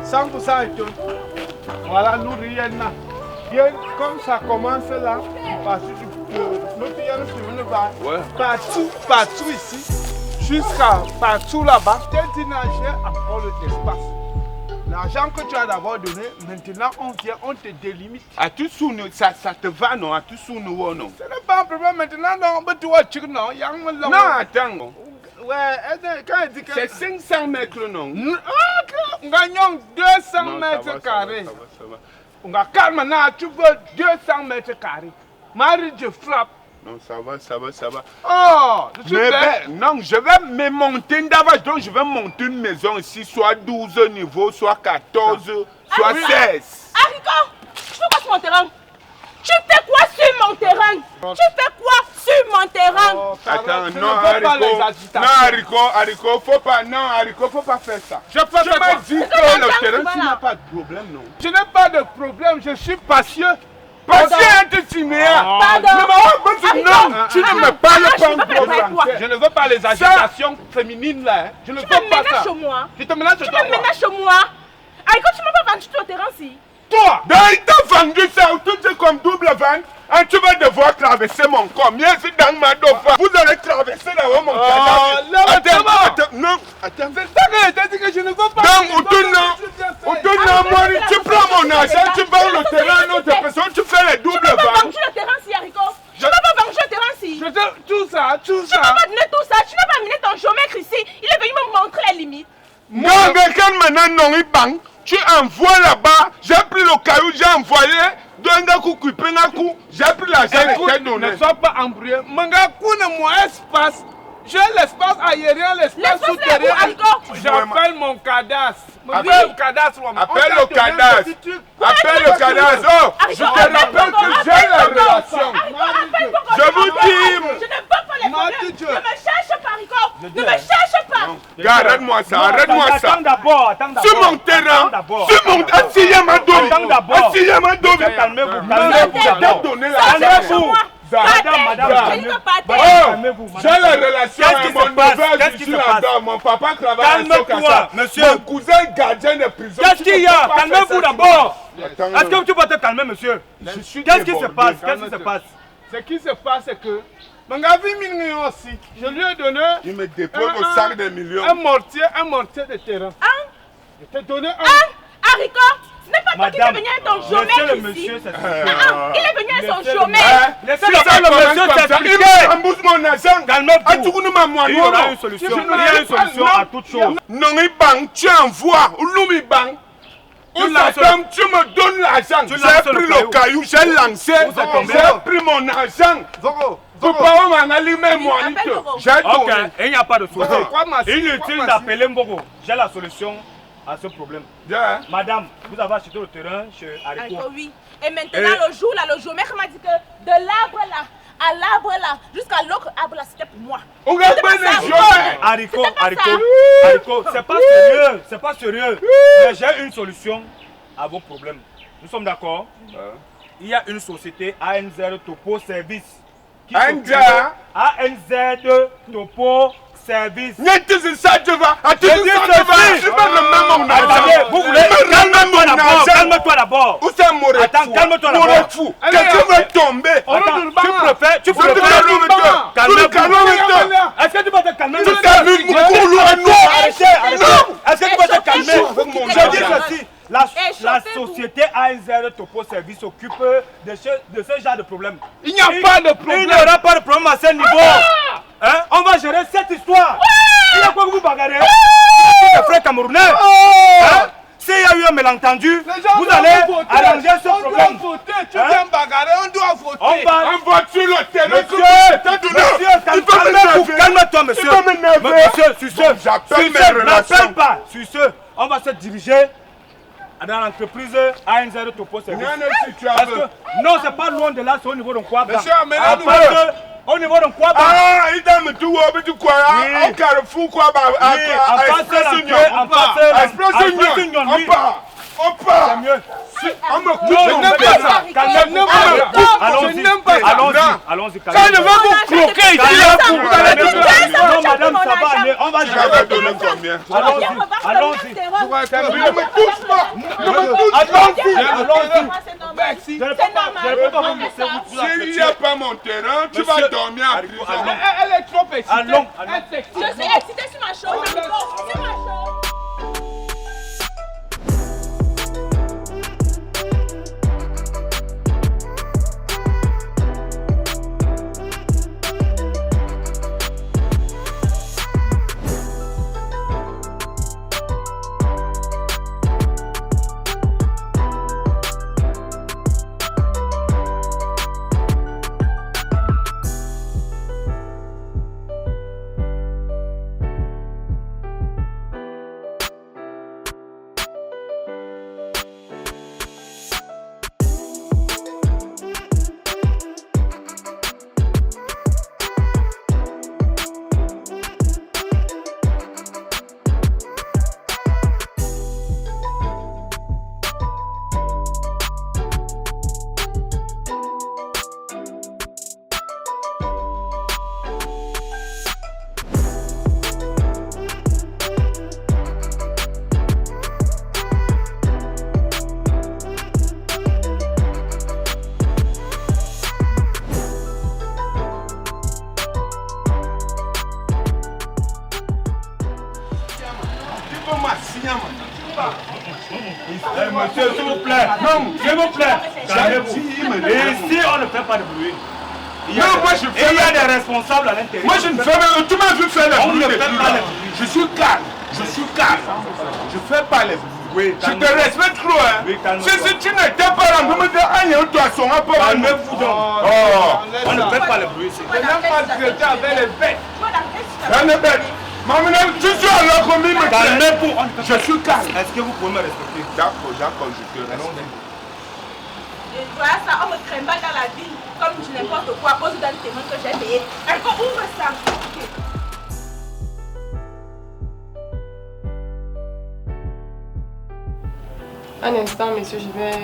100% étonné. Voilà, nous rien. Bien, comme ça commence là, parce que notre yann va partout ici, jusqu'à partout là-bas, tu n'as encore l'espace. L'argent que tu as d'abord donné, maintenant on vient, on te délimite. À tout sous nous, ça te va non? À tout sous nous non? Ce n'est pas un problème maintenant, non, mais tu vois, tu non, non, attends. Ouais, quand il dit que c'est 500 mètres non? Nous gagnons 200 mètres carrés. On va calmer, tu veux 200 mètres carrés. Marie, je frappe. Non, ça va. Oh, non, je vais me monter d'avance. Donc, je vais monter une maison ici, soit 12 niveaux, soit 14, soit 16. Haricot, tu fais quoi sur mon terrain? Tu fais quoi sur mon terrain? Tu fais quoi sur mon terrain? Attends, non, Haricot, faut pas faire ça. Je m'as dit que le terrain, tu n'as pas de problème, non? Je n'ai pas de problème, je suis patient. Patient, tu n'es pas. Non, tu ne me parles pas. Je ne veux pas les agitations féminines là. Je ne veux pas ça. Tu me menaces chez moi. Je te menace chez toi. Tu me menaces chez moi. Haricot, tu ne m'as pas vendu ton terrain-ci. Toi, il t'a vendu ça, tout est comme double vente. Tu vas devoir traverser mon corps. Mieux si dans ma dofa. Vous allez traverser là-haut mon corps. Non, attends. C'est ça que je t'ai dit que je ne veux pas. Moi, tu prends mon argent, tu vends le terrain à notre personne, tu fais les doubles ventes. Tu n'as pas vendu le terrain-ci, Haricot. Tu n'as pas vendu le terrain-ci. Tout ça. Tu n'as pas donné tout ça. Tu n'as pas amené ton géomètre ici. Il est venu me montrer les limites. Non, quelqu'un maintenant non, il bang. Tu envoies là-bas, j'ai pris le caillou, j'ai envoyé. J'ai pris l'argent. Ne sois pas embrouillé. Mangakou ne moi espace. J'ai l'espace aérien, l'espace souterrain. J'appelle mon cadastre. Appelle le cadastre. Appelle le cadastre. Oh, je te rappelle que j'ai la relation. Je vous dis. Je ne veux pas les problèmes. Ne me cherche pas, Haricot. Ne me cherche pas. Arrête-moi ça. Attends d'abord. Sur mon terrain. Sur mon terrain. Calmez-vous. Calmez-vous. J'ai la relation avec mon neveu, je suis là-dedans. Mon papa travaille à Sokasa. Mon cousin gardien de prison. Qu'est-ce qu'il y a? Calmez-vous d'abord. Est-ce que tu peux te calmer, monsieur? Qu'est-ce qui se passe? Ce qui se passe, c'est que Mangavi millions aussi. Je lui ai donné. Il me dépose au sac de millions. Un mortier de terrain. Je t'ai donné un. Haricot, ce n'est pas toi qui es venu avec ton géomètre ici. Il est venu avec son géomètre. Laissez le monsieur s'expliquer. Il m'embouche mon argent. Calmez-vous. Il y aura une solution. Il y a une solution à toute chose. Non, il bang, tu envoies. Ou il bang. Tu me donnes l'argent. J'ai pris le caillou, j'ai lancé. J'ai pris mon argent. Papa m'a allumé moi. J'ai donné. Ok, il n'y a pas de solution. Inutile d'appeler Mbogo. J'ai la solution à ce problème. Madame, vous avez acheté le terrain chez Haricot. Oui. Et maintenant, le jour là, le géomètre m'a dit que de l'arbre là à l'arbre là, jusqu'à l'autre arbre là, c'était pour moi. Haricot, c'est pas sérieux. Mais j'ai une solution à vos problèmes. Nous sommes d'accord? Il y a une société ANZ Topo Service. ANZ Topo Service. Vous voulez calme-toi d'abord. Où c'est mon Attends, calme-toi d'abord. Quelqu'un va tomber. Tu préfères calme-toi. Est-ce que tu vas te calmer? Est-ce que tu vas te calmer? Je dis ceci. La société ANZ Topo Service s'occupe de ce genre de problème. Il n'y a pas de problème. Il n'y aura pas de problème à ce niveau. On va gérer cette histoire. Il y a quoi que vous bagarrez? Les frères camerounais. S'il y a eu un malentendu, vous allez arranger ce problème. Tu viens bagarrer, on doit voter. On vote sur le terrain. Monsieur, calme-toi, monsieur. Monsieur, j'appelle mes relations. N'appelle pas. Sur ce, on va se diriger dans l'entreprise ANZ Topo Service. Non, c'est pas loin de là, c'est au niveau de Kwaba. Au niveau de Kwaba. Ah, il a mis tout au quoi? Au Carrefour Kwaba. On part. On me coupe. Je n'aime pas ça. Allons-y. Quand je vais vous croquer ici, vous allez tout donner. Non, madame, ça va aller. On va Tu vas me donner combien? Allons-y. Ne me touche pas. Ne me touche pas. Merci. Je ne peux pas vous laisser vous S'il n'y a pas mon terrain, tu vas dormir en prison. Elle est trop excitée. Allons. Je suis excitée sur ma chose. Sur ma chose. Monsieur, s'il vous plaît. Non, s'il vous plaît. Calmez-vous. Ici, on ne fait pas de bruit. Il y a des responsables à l'intérieur. Moi, je ne fais pas. Tu m'as vu faire les On ne bruits. fait pas les bruits. Je suis calme. Je suis calme. Je fais pas les bruits. Oui, Je te respecte trop, hein. Oui, calme-toi. Si tu n'étais pas là, vous me dites, ah, il y a un poisson, un peu. Calmez-vous donc. Oh. On ne fait pas le bruit ici. Je n'aime pas traiter avec les bêtes. Ça ne bête. Maman, tu suis alors comme il me traite. Calmez-vous. Je suis calme. Est-ce que vous pouvez me respecter? D'accord, je te respecte. Et voilà ça, on me crème pas dans la vie comme du n'importe quoi à cause d'un témoin que j'ai payé. Encore ouvre ça. Un instant, monsieur, je vais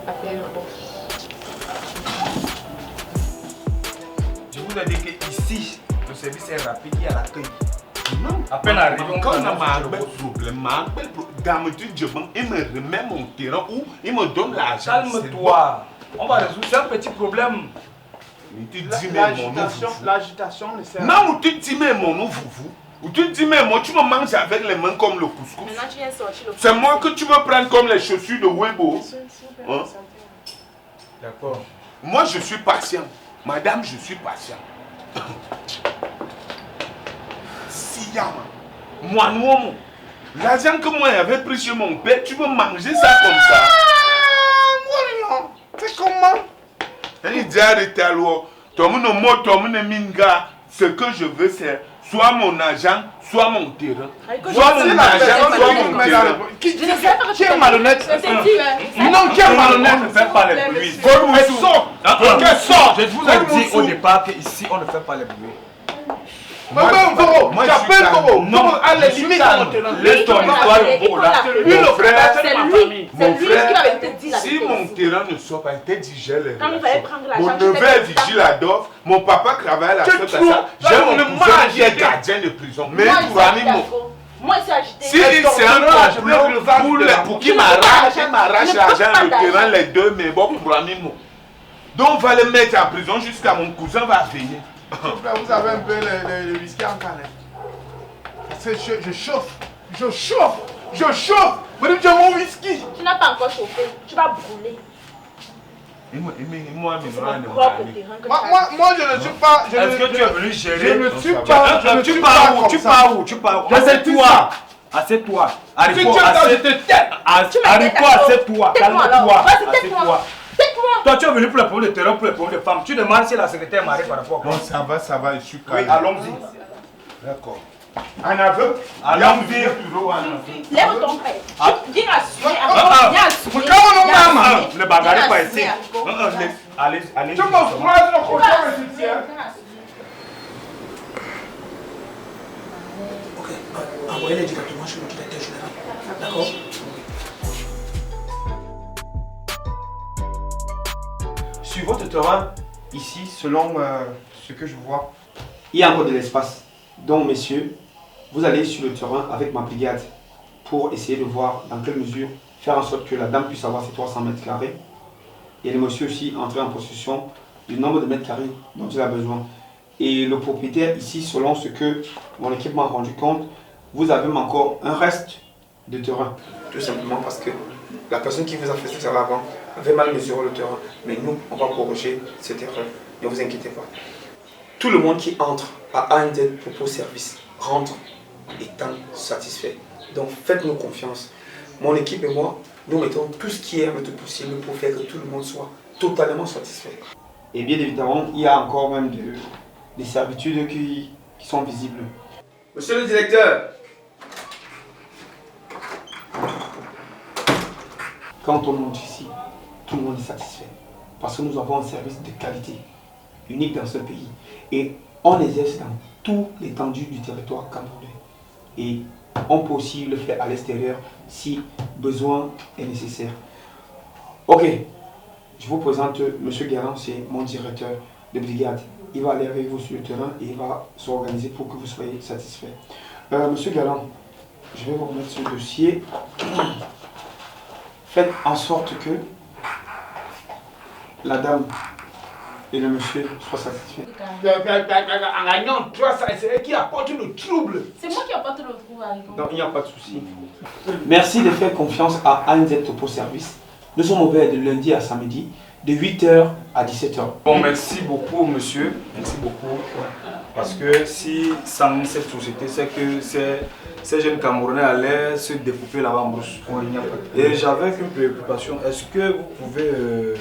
appeler le boss. Je vous ai dit qu'ici, le service est rapide, il y a l'accueil. Non, à peine arrivé, on quand on a un problème, il me remet mon terrain ou il me donne l'argent. Calme-toi. On va résoudre, c'est un petit problème. L'agitation ne sert à rien. Non, ou tu dis mais mon nom vous. Ou tu dis mais moi tu me manges avec les mains comme le couscous. Maintenant tu viens sortir le C'est moi que tu veux prendre comme les chaussures de Weibo. Hein? D'accord. Moi je suis patient. Madame, je suis patient. Siyama. Moi, non. L'argent que moi j'avais pris chez mon père, tu veux manger ça comme ça? Moi, c'est comment? Il dit arrêtez alors. Toi, mon minga, ce que je veux, c'est soit mon argent, soit mon terrain. Soit mon argent, soit mon terrain. Je ne sais pas Qui est malhonnête? Non, qui est malhonnête? On ne fait pas les bruits. Qu'elle sort? Je vous ai dit au départ qu'ici, on ne fait pas les bruits. Moi, j'appelle Bobo. Non, allez, limite à mon terrain. Laisse ton histoire au Bobo là. Mon frère, c'est lui qui va te dire la si vérité. mon terrain ne sort pas, il t'a dit j'ai les Quand il fallait prendre l'argent, mon tu neveu t'es est vigile à Doff, mon papa travaille à la Tu fête à trouves? ça. J'ai Là, mon on est cousin mal qui est agité. gardien de prison. Mais Moi, pour ami, moi, c'est agité. si c'est un complot pour qu'il m'arrache l'argent, le terrain, les deux, mais bon, pour ami, donc on va le mettre en prison jusqu'à mon cousin va venir. Vous avez un peu le whisky en canne. Je chauffe. Vous dites que j'ai mon whisky. Tu n'as pas encore chauffé. Tu vas brûler. Moi, C'est mon propre terrain que tu as. Moi, je ne suis pas. Est-ce que tu es venu gérer? Je ne suis pas. Tu pars où? Tu pars où? Tu pars où? Assieds-toi. Assieds-toi. Si tu entends, je te tête. Haricot, assieds-toi. Tais-toi alors. Calme-toi. Vas-y, tais-toi. Assieds-toi. Tais-toi. Toi, tu es venu pour les problèmes de terrain, pour les problèmes de femmes. Tu demandes si la secrétaire m'arrive par rapport à quoi? Non, ça va, je suis calme. Oui, allons-y. D'accord. Un aveu? Allons-y. Lève ton père. Viens assumer. Viens assumer. Ne bagarrez pas ici. Allez. Tu me croises le cochon égyptien. Ok, envoyez-les directement chez le directeur général. D'accord? sur votre terrain, ici, selon ce que je vois, il y a encore de l'espace. Donc, messieurs, vous allez sur le terrain avec ma brigade pour essayer de voir dans quelle mesure faire en sorte que la dame puisse avoir ses 300 mètres carrés. Et le monsieur aussi entrer en possession du nombre de mètres carrés dont il a besoin. Et le propriétaire ici, selon ce que mon équipe m'a rendu compte, vous avez encore un reste de terrain. Tout simplement parce que la personne qui vous a fait ça avant avait mal mesuré le terrain. Mais nous, on va corriger cette erreur. Ne vous inquiétez pas. Tout le monde qui entre à ANZ Propos Service rentre étant satisfait. Donc faites-nous confiance. Mon équipe et moi, nous mettons tout ce qui est à notre possible pour faire que tout le monde soit totalement satisfait. Et bien évidemment, il y a encore même des servitudes qui sont visibles. Monsieur le directeur, quand on monte ici, tout le monde est satisfait. Parce que nous avons un service de qualité, unique dans ce pays. Et on exerce dans toute l'étendue du territoire camerounais. Et on peut aussi le faire à l'extérieur si besoin est nécessaire. Ok, je vous présente M. Garand, c'est mon directeur de brigade. Il va aller avec vous sur le terrain et il va s'organiser pour que vous soyez satisfait. Monsieur Garand, je vais vous remettre ce dossier. Faites en sorte que la dame et le monsieur soient satisfaits. C'est qui apporte le trouble. C'est moi qui apporte le trouble. Non, il n'y a pas de souci. Merci de faire confiance à ANZ Topo Service. Nous sommes ouverts de lundi à samedi, de 8h à 17h. Bon, merci beaucoup, monsieur. Merci beaucoup. Parce que si sans cette société, c'est que ces jeunes Camerounais allaient se découper là-bas en brousse. Et j'avais une préoccupation. Est-ce que vous pouvez,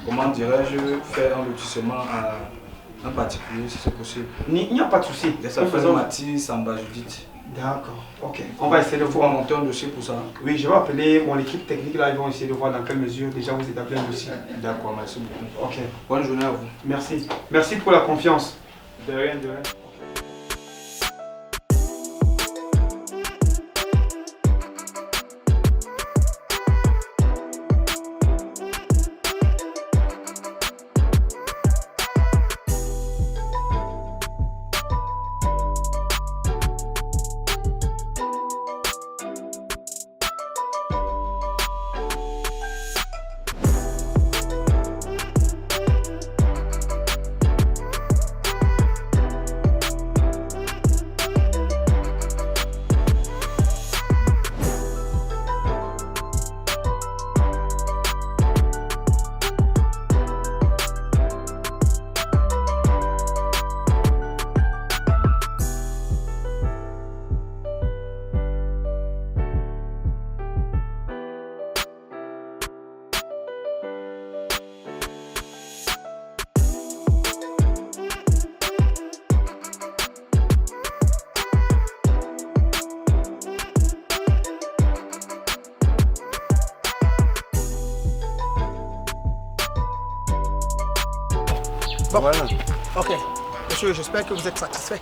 comment dirais-je, faire un lotissement à un particulier si c'est possible? Il n'y a pas de souci. Ça faisait Mathis, Samba, Judith. D'accord, ok. On va essayer de voir. Monter un dossier pour ça. Oui, je vais appeler mon équipe technique là, ils vont essayer de voir dans quelle mesure déjà vous établissez un dossier. D'accord, merci beaucoup. Ok. Bonne journée à vous. Merci. Merci pour la confiance. De rien, de rien. Bon, voilà. Ok. Monsieur, j'espère que vous êtes satisfait.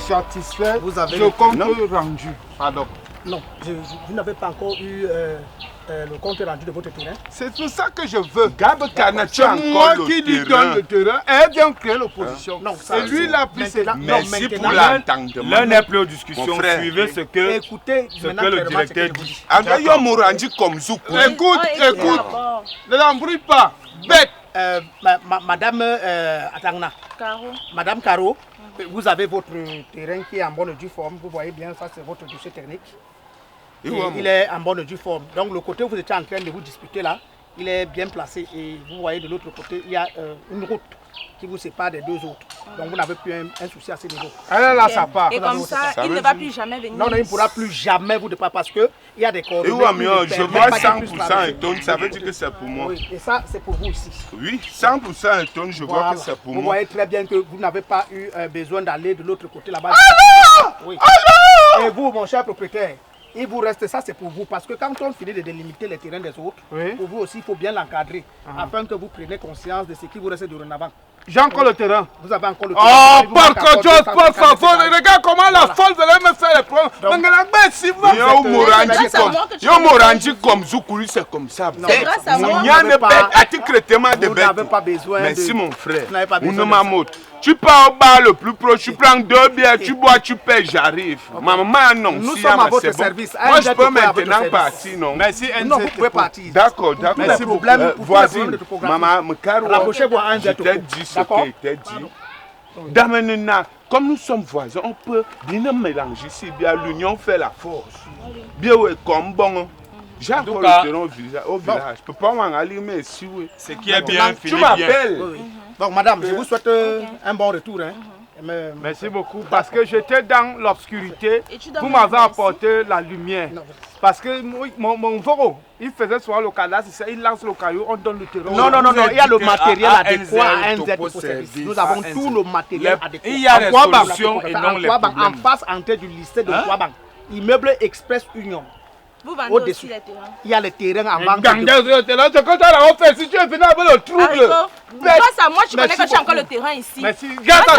Satisfait. Vous avez le compte rendu. Pardon. Non, vous n'avez pas encore eu le compte rendu de votre terrain. C'est tout ça que je veux. Gab Kanachi, moi qui lui donne le terrain, elle vient créer l'opposition. Et lui, il a pris ses... Merci pour l'entendement. L'un n'est plus aux discussions. Suivez ce que, écoutez, ce que le directeur dit. Engayo Mourandi comme Zoukou. Écoute, écoute. Ne l'embrouille pas. Bête. Madame Atangna, Madame Caro, vous avez votre terrain qui est en bonne et due forme. Vous voyez bien, ça c'est votre dossier technique. Il est en bonne et due forme. Donc le côté où vous étiez en train de vous disputer là, il est bien placé. Et vous voyez de l'autre côté, il y a une route qui vous sépare des deux autres. Donc vous n'avez plus un souci à ce niveau. Elle là, ça part. Et comme ça, il ne va plus jamais venir. Non, il ne pourra plus jamais vous dépasser parce qu'il y a des coordonnées. Je vois 100% étonne, ça veut dire que c'est pour moi. Oui, et ça c'est pour vous ici. Oui, 100% étonne, je vois que c'est pour moi. Vous voyez très bien que vous n'avez pas eu besoin d'aller de l'autre côté là-bas. Oui. Et vous, mon cher propriétaire, il vous reste ça, c'est pour vous. Parce que quand on finit de délimiter les terrains des autres, pour vous aussi, il faut bien l'encadrer. Afin que vous preniez conscience de ce qui vous reste dorénavant. J'ai encore le terrain. Vous avez encore le terrain. Oh, par contre, por favor, regarde comment la folle veut me faire les problèmes. Yo Morangi comme Zoukouli, c'est comme ça. C'est grâce à moi. Vous n'avez pas besoin de... Merci mon frère. Vous n'avez pas besoin de ça. Tu pars au bar le plus proche, tu prends 2 bières, tu bois, tu payes, j'arrive. Ma maman annonce. Nous sommes à votre service. Moi, je peux maintenant partir, non? Merci, non, vous pouvez partir. D'accord, d'accord. Merci beaucoup. Voisine, maman, me carreau. Rapprochez-vous à un Je t'ai dit ce que t'ai dit. Damenena, comme nous sommes voisins, on peut bien mélanger ici. Bien, l'union fait la force. Bien, oui, comme bon. J'ai encore le terrain au village. Je ne peux pas m'en aller, mais si oui. Ce qui est bien, tu m'appelles. Donc, madame, je vous souhaite un bon retour. Hein. Merci beaucoup. Parce que j'étais dans l'obscurité. Vous m'avez apporté la lumière. Parce que mon Voro, il faisait souvent le cadastre, il lance le caillou, on donne le terrain. Non, non, non, il y a le matériel adéquat à NZ Topo Service. Nous avons tout le matériel adéquat. Il y a des solutions et non les problèmes. En face, en tête du lycée de Kouabank. Immeuble Express Union. Vous vendez aussi les terrains. Il y a les terrains en vente. C'est quand on l'a fait, si tu es venu avec le trouble. Grâce à moi, tu connais que j'ai encore le terrain ici. Merci. C'est grâce à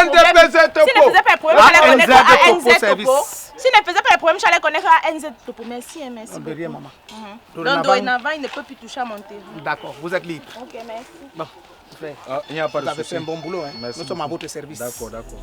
NZPZ Topo. Si ne faisait pas le problème, j'allais connaître à NZ Topo. Si ne faisait pas le problème, j'allais connaître à NZ Topo. Merci, merci. De rien, maman. Donc, dorénavant, il ne peut plus toucher à mon terrain. D'accord, vous êtes libre. Ok, merci. Bon, il n'y a pas de vous avez souci. fait un bon boulot. Hein. Merci Nous sommes à votre service. D'accord, d'accord.